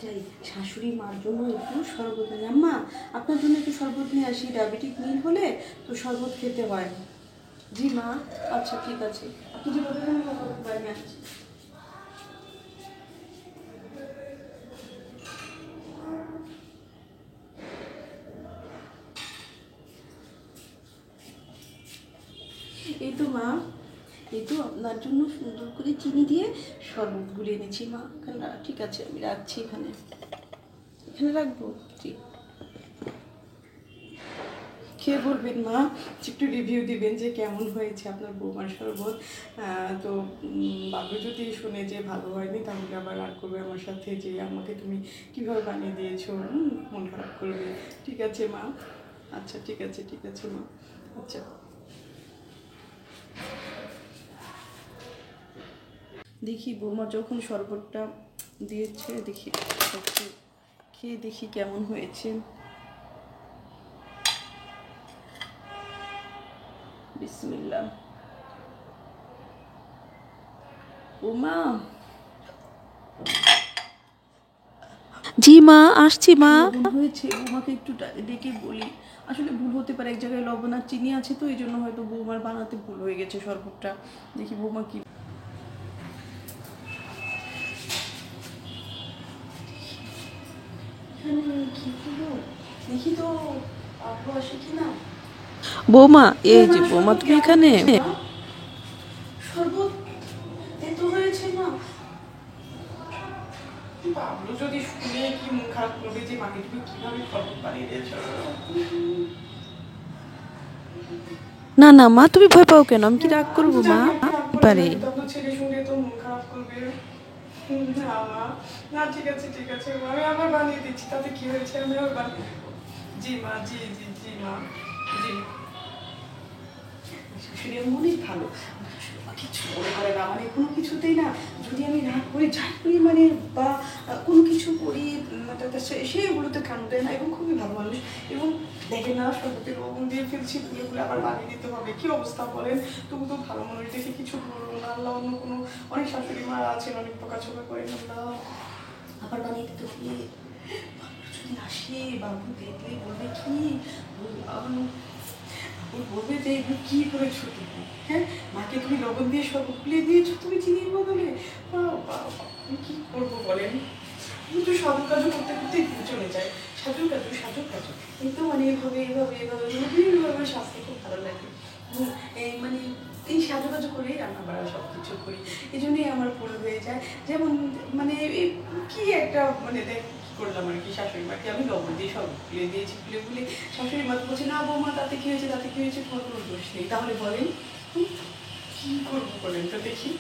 যাই শাশুড়ি মার জন্য একটু শরবত নিয়ে আম্মা আপনার জন্য একটু শরবত নিয়ে আসি, ডায়াবেটিক মিল হলে তো শরবত খেতে হয়। জি মা, আচ্ছা ঠিক আছে, আপনি যেভাবে বাইরে আসছি। এই তো মা, এই তো আপনার জন্য সুন্দর করে চিনি দিয়ে শরবত গুলে এনেছি মা। ঠিক আছে, আমি রাখছি এখানে, এখানে রাখবো। ঠিক, খেয়ে বলবেন মা, একটু রিভিউ দিবেন যে কেমন হয়েছে আপনার বৌমার শরবত। তো বাবু যদি শুনে যে ভালো হয়নি তাহলে আবার রাগ করবে আমার সাথে যে আমাকে তুমি কীভাবে বানিয়ে দিয়েছো, মন খারাপ করবে। ঠিক আছে মা, আচ্ছা ঠিক আছে, ঠিক আছে মা, আচ্ছা। দেখি বৌমা যখন শরবতটা দিয়েছে, দেখি খেয়ে দেখি কেমন হয়েছে। বিসমিল্লাহ। বৌমা, জি মা, আসছি মা। হয়েছে, বৌমাকে একটু ডেকে বলি। আসলে ভুল হতে পারে, এক জায়গায় লবণ আর চিনি আছে তো এই জন্য হয়তো বৌমার বানাতে ভুল হয়ে গেছে শরবতটা। দেখি বৌমা কি। দেখি তো আপু আসে কিনা। বৌমা, এই যে বৌমা, তুমি এখানে? শরবত এত হয়েছে না, বাবলু যদি শুনে কি মন খারাপ করবে যে মাকে তুমি কিভাবে শরবত বানিয়ে দিয়েছো। না না মা, তুমি ভয় পাও কেন? আমি কি রাগ করবো মা? পারে। তখন ছেলে শুনে তো মন খারাপ করবে। না মা, না ঠিক আছে ঠিক আছে, আমি আবার বানিয়ে দিচ্ছি, তাতে কি হয়েছে, আমি আবার বানিয়ে দেবো। জি মা, জি জি জি মা, জি। শাশুড়ি অনেক ভালো, কিছু মনে করে না, মানে কোনো কিছুতেই না, যদি আমি রাগ করি যাই করি মানে বা কোনো কিছু করি সেগুলোতে কান দেয় না, এবং খুবই ভালো মানুষ। এবং দেখে না শরবতের লবণ দিয়ে ফেলছি, ভুলে ভুলে আবার বানিয়ে দিতে হবে, কি অবস্থা বলেন। তবু তো ভালো মানুষ দেখে কিছু বলবো না, আল্লাহ অন্য কোনো অনেক শাশুড়ি মারা আছেন অনেক বকাঝকা করেন, আল্লাহ আবার বানিয়ে দিতে হবে। যদি আসে বাবু দেখলে বলবে কি, বলবে যে এগুলো কী করেছো তুমি, হ্যাঁ মাকে তুমি লবণ দিয়ে সব খুলে দিয়েছো তুমি চিনির বদলে। আমি কী করবো বলেন, আমি তো সাধু কাজু করতে করতে চলে যায়, সাধু কাজু কিন্তু মানে এভাবে বিভিন্নভাবে স্বাস্থ্য খুব ভালো লাগে। মানে এই সাজু কাজু করেই রান্না বাড়া সব কিছু করি, এই জন্যই আমার ভুল হয়ে যায়। যেমন মানে কি একটা মানে দেখ করলাম আর কি, শাশুড়ি মাকে আমি লবণ দিয়ে সব খুলে দিয়েছি, খুলে শাশুড়ি মা বলছে না বৌমা তাতে কী হয়েছে তোমার কোনো দোষ নেই। তাহলে বলেন কী করবো বলেন তো দেখি।